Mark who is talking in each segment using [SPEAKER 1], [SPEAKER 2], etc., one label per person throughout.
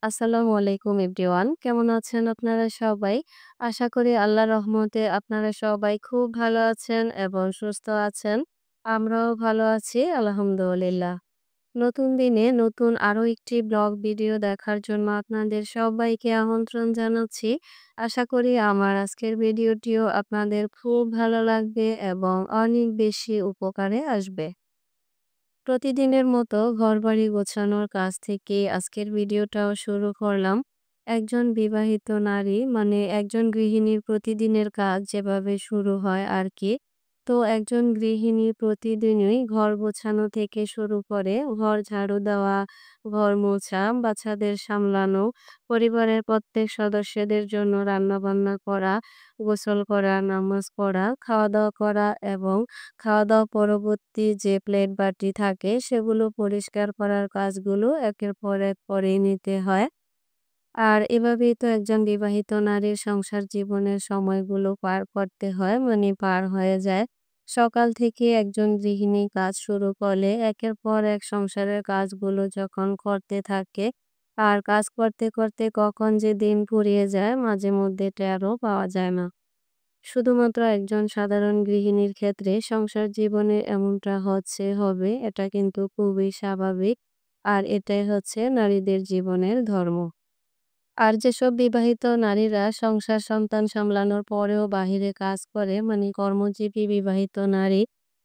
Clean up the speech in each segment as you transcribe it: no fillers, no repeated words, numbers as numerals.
[SPEAKER 1] আসসালামু আলাইকুম এভরিওয়ান। কেমন আছেন আপনারা সবাই? আশা করি আল্লাহর রহমতে আপনারা সবাই খুব ভালো আছেন এবং সুস্থ আছেন। আমরাও ভালো আছি আলহামদুলিল্লাহ। নতুন দিনে নতুন আরো একটি ব্লগ ভিডিও দেখার জন্য আপনাদের সবাইকে আমন্ত্রণ জানাচ্ছি। আশা করি আমার আজকের ভিডিওটিও আপনাদের খুব ভালো লাগবে এবং অনেক বেশি উপকারে আসবে। প্রতিদিনের মতো ঘরবাড়ি গোছানোর কাজ থেকে আজকের ভিডিওটাও শুরু করলাম। একজন বিবাহিত নারী মানে একজন গৃহিণীর প্রতিদিনের কাজ যেভাবে শুরু হয় আর কি। তো একজন গৃহিণী প্রতিদিনই ঘর গোছানো থেকে শুরু করে ঘর ঝাড়ু দেওয়া, ঘর মোছা, বাচ্চাদের সামলানো, পরিবারের প্রত্যেক সদস্যদের জন্য রান্নাবান্না করা, গোসল করা, নামাজ পড়া, খাওয়া-দাওয়া করা এবং খাওয়া-দাওয়া পরবর্তী যে প্লেট বাটি থাকে সেগুলো পরিষ্কার করার কাজগুলো একের পর এক করেই নিতে হয়। আর এভাবেই তো একজন বিবাহিত নারীর সংসার জীবনের সময়গুলো পার করতে হয় মানে পার হয়ে যায়। সকাল থেকে একজন গৃহিণী কাজ শুরু করলে একের পর এক সংসারের কাজগুলো যখন করতে থাকে আর কাজ করতে করতে কখন যে দিন ফুরিয়ে যায় মাঝে মধ্যে টেরও পাওয়া যায় না। শুধুমাত্র একজন সাধারণ গৃহিণীর ক্ষেত্রে সংসার জীবনে এমনটা হবে এটা কিন্তু খুবই স্বাভাবিক। আর এটাই হচ্ছে নারীদের জীবনের ধর্ম। আর যেসব বিবাহিত নারীরা সংসার সন্তান সামলানোর পরেও বাহিরে কাজ করে মানে কর্মজীবী বিবাহিত নারী,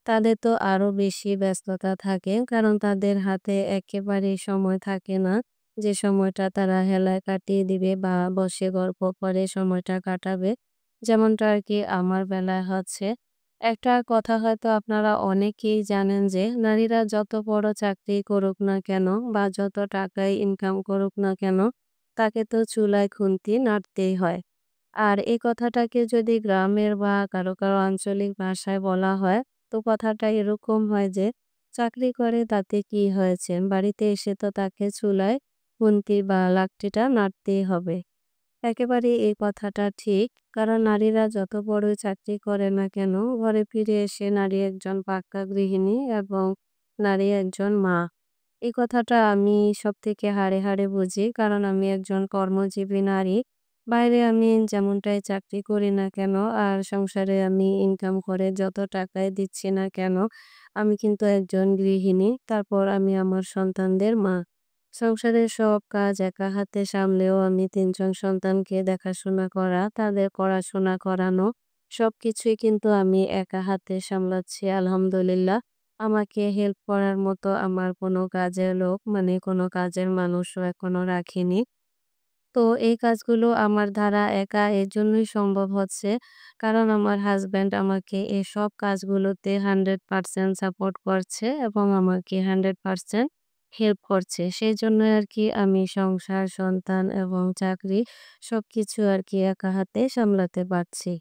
[SPEAKER 1] তাদের তো আরো বেশি ব্যস্ততা থাকে কারণ তাদের হাতে একেবারেই সময় থাকে না যে সময়টা তারা হেলায় কাটিয়ে দিবে বা বসে গল্প করে সময়টা কাটাবে। যেমনটা আর কি আমার বেলায় হচ্ছে। একটা কথা হয়তো আপনারা অনেকেই জানেন যে নারীরা যত বড় চাকরি করুক না কেন বা যত টাকাই ইনকাম করুক না কেন তাকে তো চুলায় খুন্তি নাড়তেই হয়। আর এই কথাটাকে যদি গ্রামের বা কারো আঞ্চলিক ভাষায় বলা হয়, তো কথাটা এরকম হয় যে, চাকরি করে তাতে কি হয়েছে? বাড়িতে এসে তো তাকে চুলায় খুন্তি বা লাকড়িটা নাড়তেই হবে। একেবারে এই কথাটা ঠিক। কারণ নারীরা যত বড়ই চাকরি করে না কেন, ঘরে ফিরে এসে নারী একজন পাক্কা গৃহিণী এবং নারী একজন মা। এই কথাটা আমি সবথেকে হাড়ে, হাড়ে বুঝি। কারণ আমি একজন কর্মজীবী নারী। বাইরে আমি যেমনটাই চাকরি করি না কেন আর সংসারে আমি ইনকাম করে যত টাকাই দিচ্ছি না কেন, আমি কিন্তু একজন গৃহিণী। তারপর আমি আমার সন্তানদের মা। সংসারের সব কাজ একা হাতে সামলেও আমি ৩ জন সন্তানকে দেখাশোনা করা, তাদের পড়াশোনা করানো, সবকিছুই কিন্তু আমি একা হাতে সামলাচ্ছি আলহামদুলিল্লাহ। আমাকে হেল্প করার মতো আমার কোনো কাজের লোক মানে কোনো কাজের মানুষও এখনো রাখিনি। তো এই কাজগুলো আমার দ্বারা একা এজন্যই সম্ভব হচ্ছে। কারণ আমার হাসব্যান্ড আমাকে এসব কাজগুলোতে 100% সাপোর্ট করছে এবং আমাকে 100% হেল্প করছে। সেজন্যই আরকি আমি সংসার, সন্তান এবং চাকরি সবকিছু আরকি একা হাতে সামলাতে পারছি।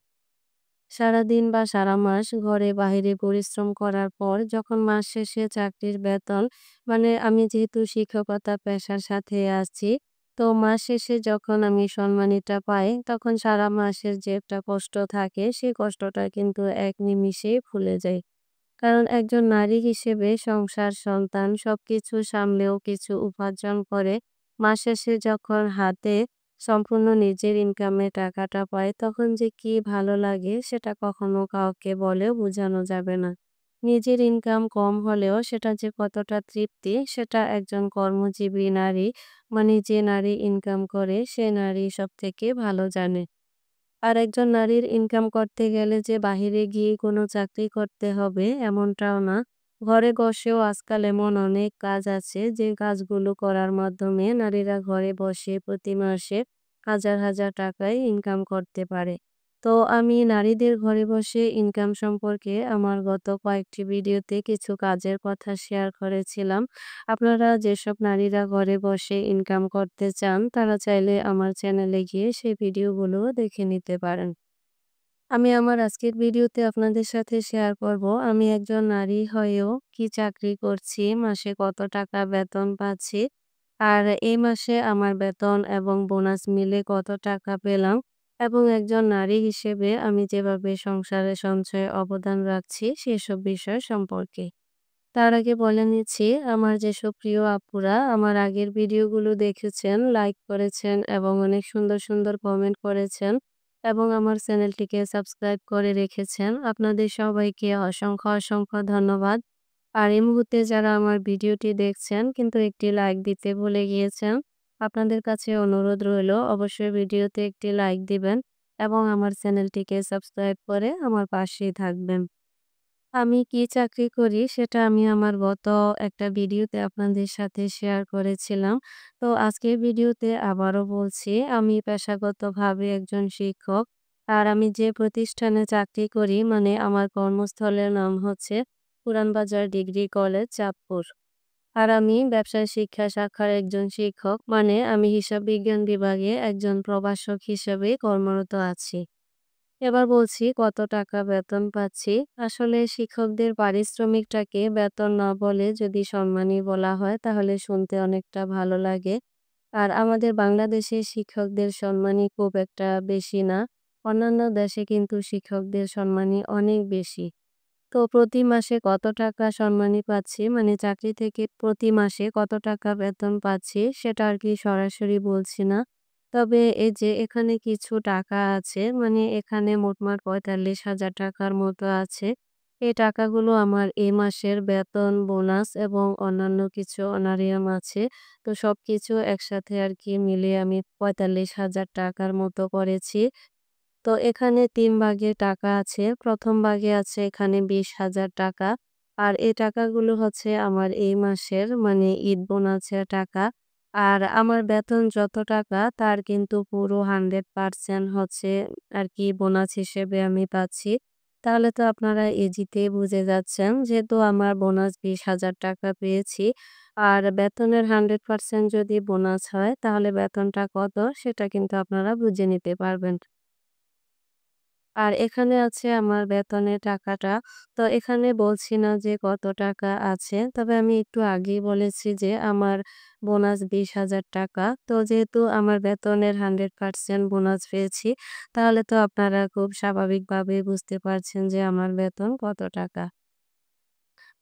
[SPEAKER 1] সারাদিন বা সারা মাস ঘরে বাহিরে পরিশ্রম করার পর যখন মাস শেষে চাকরির বেতন মানে আমি যেহেতু শিক্ষকতা পেশার সাথে আছি, তো মাস শেষে যখন আমি সম্মানিটা পাই তখন সারা মাসের যে একটা কষ্ট থাকে সেই কষ্টটা কিন্তু এক নিমিষেই ভুলে যাই। কারণ একজন নারী হিসেবে সংসার, সন্তান সবকিছু সামলেও কিছু উপার্জন করে মাস শেষে যখন হাতে সম্পূর্ণ নিজের ইনকামের টাকাটা পায় তখন যে কি ভালো লাগে সেটা কখনো কাউকে বলেও বোঝানো যাবে না। নিজের ইনকাম কম হলেও সেটা যে কতটা তৃপ্তি সেটা একজন কর্মজীবী নারী মানে যে নারী ইনকাম করে সে নারী সবথেকে ভালো জানে। আর একজন নারীর ইনকাম করতে গেলে যে বাহিরে গিয়ে কোনো চাকরি করতে হবে এমনটাও না। ঘরে বসেও আজকাল এমন অনেক কাজ আছে যে কাজগুলো করার মাধ্যমে নারীরা ঘরে বসে প্রতি মাসে হাজার, হাজার টাকায় ইনকাম করতে পারে। তো আমি নারীদের ঘরে বসে ইনকাম সম্পর্কে আমার গত কয়েকটি ভিডিওতে কিছু কাজের কথা শেয়ার করেছিলাম। আপনারা যেসব নারীরা ঘরে বসে ইনকাম করতে চান তারা চাইলে আমার চ্যানেলে গিয়ে সেই ভিডিওগুলো দেখে নিতে পারেন। আমি আমার আজকের ভিডিওতে আপনাদের সাথে শেয়ার করব আমি একজন নারী হয়েও কি চাকরি করছি, মাসে কত টাকা বেতন পাচ্ছি, আর এই মাসে আমার বেতন এবং বোনাস মিলে কত টাকা পেলাম এবং একজন নারী হিসেবে আমি যেভাবে সংসারে সঞ্চয়ে অবদান রাখছি সেসব বিষয় সম্পর্কে। তার আগে বলে নিচ্ছি, আমার যেসব প্রিয় আপুরা আমার আগের ভিডিওগুলো দেখেছেন, লাইক করেছেন এবং অনেক সুন্দর, সুন্দর কমেন্ট করেছেন এবং আমার চ্যানেলটিকে সাবস্ক্রাইব করে রেখেছেন। আপনাদের সবাইকে অসংখ্য, অসংখ্য ধন্যবাদ। আর এই মুহূর্তে যারা আমার ভিডিওটি দেখছেন কিন্তু একটি লাইক দিতে ভুলে গিয়েছেন, আপনাদের কাছে অনুরোধ রইল অবশ্যই ভিডিওতে একটি লাইক দিবেন এবং আমার চ্যানেলটিকে সাবস্ক্রাইব করে আমার পাশেই থাকবেন। আমি কি চাকরি করি সেটা আমি আমার গত একটা ভিডিওতে আপনাদের সাথে শেয়ার করেছিলাম। তো আজকের ভিডিওতে আবারও বলছি, আমি পেশাগতভাবে একজন শিক্ষক। আর আমি যে প্রতিষ্ঠানে চাকরি করি মানে আমার কর্মস্থলের নাম হচ্ছে পুরানবাজার ডিগ্রি কলেজ, চাঁদপুর। আর আমি ব্যবসায় শিক্ষা শাখার একজন শিক্ষক, মানে আমি হিসাব বিজ্ঞান বিভাগে একজন প্রভাষক হিসেবে কর্মরত আছি। এবার বলছি কত টাকা বেতন পাচ্ছি। আসলে শিক্ষকদের পারিশ্রমিকটাকে বেতন না বলে যদি সম্মানী বলা হয় তাহলে শুনতে অনেকটা ভালো লাগে। আর আমাদের বাংলাদেশে শিক্ষকদের সম্মানী খুব একটা বেশি না। অন্যান্য দেশে কিন্তু শিক্ষকদের সম্মানী অনেক বেশি। তো প্রতি মাসে কত টাকা সম্মানী পাচ্ছি, মানে চাকরি থেকে প্রতি মাসে কত টাকা বেতন পাচ্ছি সেটা আরকি সরাসরি বলছি না। তবে এই যে এখানে কিছু টাকা আছে, মানে এখানে মোটমাট ৪৫,০০০ টাকার মতো আছে। এই টাকাগুলো আমার এই মাসের বেতন, বোনাস এবং অন্যান্য কিছু অনারিয়াম আছে। তো সবকিছু একসাথে আরকি মিলিয়ে আমি ৪৫,০০০ টাকার মতো করেছি। তো এখানে ৩ ভাগে টাকা আছে। ১ম ভাগে আছে এখানে ২০,০০০ টাকা। আর এই টাকাগুলো হচ্ছে আমার এই মাসের, মানে ঈদ বোনাসের টাকা। আর আমার বেতন যত টাকা তার কিন্তু পুরো 100% হচ্ছে আরকি বোনাস হিসেবে আমি পাচ্ছি। তাহলে তো আপনারা ইজিতেই বুঝে যাচ্ছেন, যেহেতু আমার বোনাস ২০,০০০ টাকা পেয়েছি। আর বেতনের 100% যদি বোনাস হয় তাহলে বেতনটা কত সেটা কিন্তু আপনারা বুঝে নিতে পারবেন। আর এখানে আছে আমার বেতনের টাকাটা। তো এখানে বলছি না যে কত টাকা আছে। তবে আমি একটু আগেই বলেছি যে আমার বোনাস ২০,০০০ টাকা। তো যেহেতু আমার বেতনের 100% বোনাস পেয়েছি, তাহলে তো আপনারা খুব স্বাভাবিকভাবেই বুঝতে পারছেন যে আমার বেতন কত টাকা।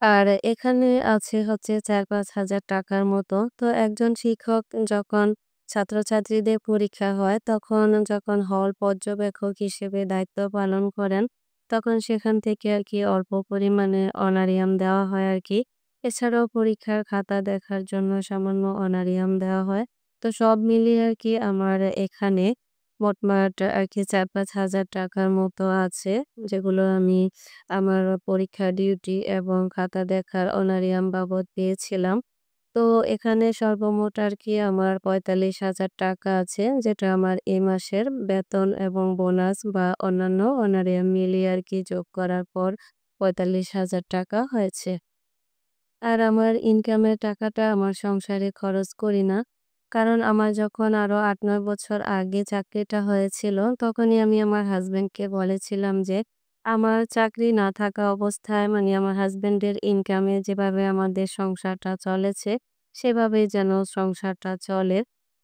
[SPEAKER 1] আর এখানে আছে হচ্ছে ৪-৫ হাজার টাকার মতো। তো একজন শিক্ষক যখন ছাত্রছাত্রীদের পরীক্ষা হয়, তখন যখন হল পর্যবেক্ষক হিসেবে দায়িত্ব পালন করেন, তখন সেখান থেকে আরকি অল্প পরিমাণে অনারিয়াম দেওয়া হয় আরকি। এছাড়াও পরীক্ষার খাতা দেখার জন্য সামান্য অনারিয়াম দেওয়া হয়। তো সব মিলিয়ে আরকি আমার এখানে মোটমাট আরকি ৪-৫ হাজার টাকার মতো আছে, যেগুলো আমি আমার পরীক্ষার ডিউটি এবং খাতা দেখার অনারিয়াম বাবদ পেয়েছিলাম। তো এখানে সর্বমোট আরকি আমার ৪৫,০০০ টাকা আছে, যেটা আমার এই মাসের বেতন এবং বোনাস বা অন্যান্য অনারিয়াম মিলিয়ে আরকি যোগ করার পর ৪৫,০০০ টাকা হয়েছে। আর আমার ইনকামের টাকাটা আমার সংসারে খরচ করি না। কারণ আমার যখন আরো ৮-৯ বছর আগে চাকরিটা হয়েছিল, তখনই আমি আমার হাসব্যান্ডকে বলেছিলাম যে, আমার চাকরি না থাকা অবস্থায়, মানে আমার হাসব্যান্ডের ইনকামে যেভাবে আমাদের সংসারটা চলেছে, সেভাবেই যেন সংসারটা চলে।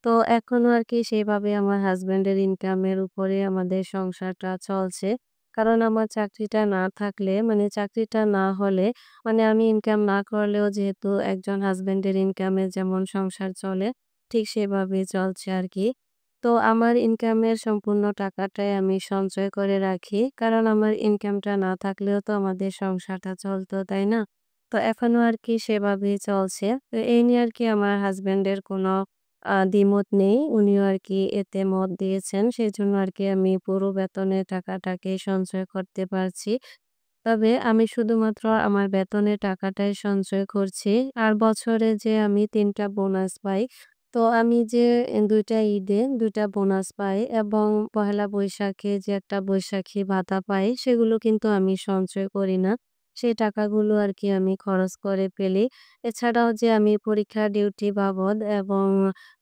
[SPEAKER 1] তো এখনো আরকি সেভাবে আমার হাসব্যান্ডের ইনকামের উপরে আমাদের সংসারটা চলছে। কারণ আমার চাকরিটা না থাকলে, মানে চাকরিটা না হলে, মানে আমি ইনকাম না করলেও যেহেতু একজন হাসব্যান্ডের ইনকামে যেমন সংসার চলে, ঠিক সেভাবেই চলছে আরকি। তো আমার ইনকামের সম্পূর্ণ টাকাটাই আমি সঞ্চয় করে রাখি। কারণ আমার ইনকামটা না থাকলেও তো আমাদের সংসারটা চলতো, তাই না? তো এখনো আরকি সেভাবেই চলছে। তো এই নিয়ে আরকি আমার হাসব্যান্ডের কোনো দ্বিমত নেই। উনিও আরকি এতে মত দিয়েছেন। সেজন্য আরকি আমি পুরো বেতনের টাকাটাকে সঞ্চয় করতে পারছি। তবে আমি শুধুমাত্র আমার বেতনের টাকাটাই সঞ্চয় করছি। আর বছরে যে আমি ৩ টা বোনাস পাই, তো আমি যে ২ টা ঈদে ২ টা বোনাস পাই এবং পহেলা বৈশাখে যে একটা বৈশাখী ভাতা পাই, সেগুলো কিন্তু আমি সঞ্চয় করি না। সেই টাকাগুলো আরকি আমি খরচ করে ফেলি। এছাড়াও যে আমি পরীক্ষার ডিউটি বাবদ এবং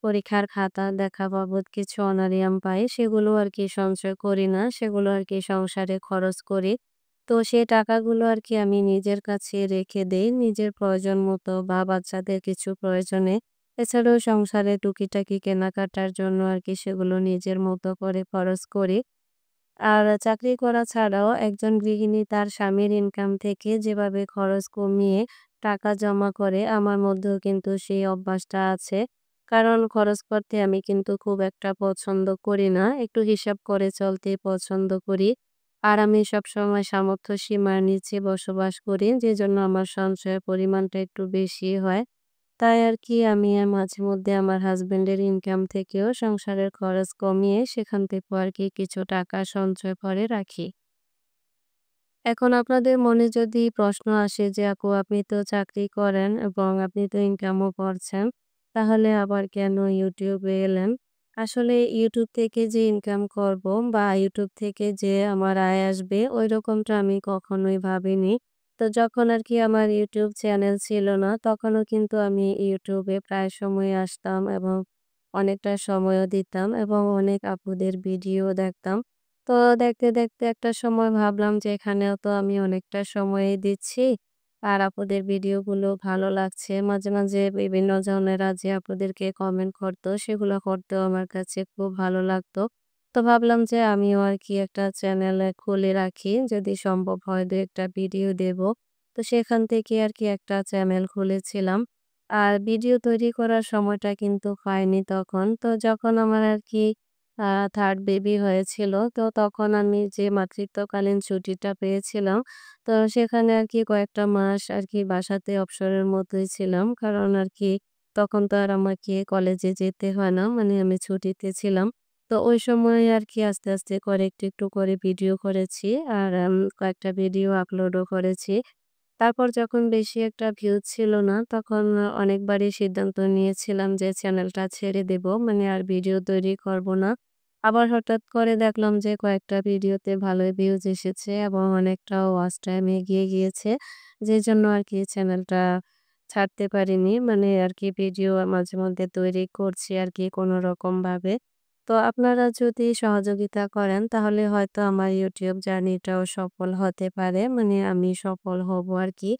[SPEAKER 1] পরীক্ষার খাতা দেখা বাবদ কিছু অনারিয়াম পাই, সেগুলো আরকি সঞ্চয় করি না। সেগুলো আরকি সংসারে খরচ করি। তো সেই টাকাগুলো আরকি আমি নিজের কাছে রেখে দেই, নিজের প্রয়োজন মতো বা বাচ্চাদের কিছু প্রয়োজনে। এছাড়াও সংসারে টুকিটাকি কেনাকাটার জন্য আরকি সেগুলো নিজের মতো করে খরচ করি। আর চাকরি করা ছাড়াও একজন গৃহিণী তার স্বামীর ইনকাম থেকে যেভাবে খরচ কমিয়ে টাকা জমা করে আমার মধ্যেও কিন্তু সেই অভ্যাসটা আছে। কারণ খরচ করতে আমি কিন্তু খুব একটা পছন্দ করি না। একটু হিসাব করে চলতে পছন্দ করি। আর আমি সবসময় সামর্থ্য সীমার নিচে বসবাস করি। যেজন্য আমার সঞ্চয়ের পরিমাণটা একটু বেশি হয়। তাই আরকি আমি মাঝেমধ্যে আমার হাসব্যান্ডের ইনকাম থেকেও সংসারের খরচ কমিয়ে সেখান থেকেও আরকি কিছু টাকা সঞ্চয় করে রাখি। এখন আপনাদের মনে যদি প্রশ্ন আসে যে, "আপু আপনি তো চাকরি করেন এবং আপনি তো ইনকামও করছেন। তাহলে আবার কেন YouTube এ এলেন?" আসলে YouTube থেকে যে ইনকাম করব বা YouTube থেকে যে আমার আয় আসবে ঐরকমটা আমি কখনোই ভাবিনি। তো যখন আরকি আমার YouTube চ্যানেল ছিল না তখনও কিন্তু আমি YouTube এ প্রায় সময় আসতাম এবং অনেকটা সময়ও দিতাম এবং অনেক আপুদের ভিডিও দেখতাম। তো দেখতে একটা সময় ভাবলাম যে এখানেও তো আমি অনেকটা সময়ই দিচ্ছি। আর আপুদের ভিডিওগুলো ভালো লাগছে। মাঝে বিভিন্ন জনেরা যে আপুদেরকে কমেন্ট করতো সেগুলো করতেও আমার কাছে খুব ভালো লাগতো। তো ভাবলাম যে আমিও আরকি একটা চ্যানেল খুলে রাখি। যদি সম্ভব হয় ২-১ টা ভিডিও দেব। তো সেখান থেকে আরকি একটা চ্যানেল খুলেছিলাম। আর ভিডিও তৈরি করার সময়টা কিন্তু হয়নি তখন। তো যখন আমার আরকি আ 3rd বেবি হয়েছিল। তো তখন আমি যে মাতৃত্বকালীন ছুটিটা পেয়েছিলাম, তো সেখানে আরকি কয়েকটা মাস আরকি বাসাতে অবসরের মধ্যেই ছিলাম। কারণ আরকি তখন তো আর আমাকে কলেজে যেতে হয় না। মানে আমি ছুটিতে ছিলাম। তো ওই সময়ে আরকি আস্তে করে একটু করে ভিডিও করেছি। আর কয়েকটা ভিডিও আপলোডও করেছি। তারপর যখন বেশি একটা ভিউজ ছিল না, তখন অনেকবারই সিদ্ধান্ত নিয়েছিলাম যে চ্যানেলটা ছেড়ে দেব। মানে আর ভিডিও তৈরি করব না। আবার হঠাৎ করে দেখলাম যে কয়েকটা ভিডিওতে ভালোই ভিউজ এসেছে এবং অনেকটা ওয়াচ টাইম এগিয়ে গিয়েছে। যেজন্য আরকি চ্যানেলটা ছাড়তে পারিনি। মানে আরকি ভিডিও মাঝেমধ্যে তৈরি করছি আরকি কোনরকমভাবে। তো আপনারা যদি সহযোগিতা করেন তাহলে হয়তো আমার YouTube জার্নিটাও সফল হতে পারে। মানে আমি সফল হব আরকি।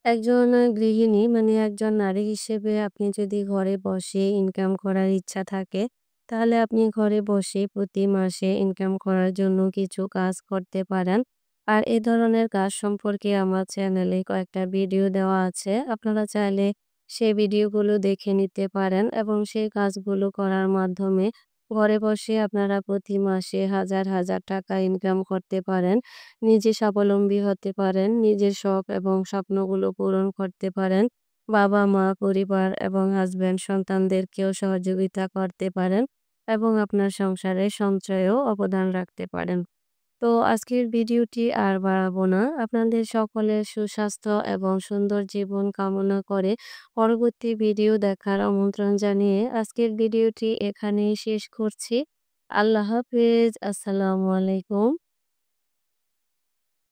[SPEAKER 1] একজন গৃহিণী মানে একজন নারী হিসেবে আপনি যদি ঘরে বসে ইনকাম করার ইচ্ছা থাকে, তাহলে আপনি ঘরে বসে প্রতি মাসে ইনকাম করার জন্য কিছু কাজ করতে পারেন। আর এ ধরনের কাজ সম্পর্কে আমার চ্যানেলে কয়েকটা ভিডিও দেওয়া আছে। আপনারা চাইলে সেই ভিডিওগুলো দেখে নিতে পারেন এবং সেই কাজগুলো করার মাধ্যমে ঘরে বসে আপনারা প্রতি মাসে হাজার টাকা ইনকাম করতে পারেন। নিজে স্বাবলম্বী হতে পারেন, নিজের শখ এবং স্বপ্নগুলো পূরণ করতে পারেন। বাবা-মা, পরিবার এবং হাসব্যান্ড সন্তানদেরকেও সহযোগিতা করতে পারেন এবং আপনার সংসারে সঞ্চয়েও অবদান রাখতে পারেন। তো আজকের ভিডিওটি আর বাড়াবো না। আপনাদের সকলের সুস্বাস্থ্য এবং সুন্দর জীবন কামনা করে পরবর্তী ভিডিও দেখার আমন্ত্রণ জানিয়ে আজকের ভিডিওটি এখানেই শেষ করছি। আল্লাহ হাফেজ। আসসালামু আলাইকুম।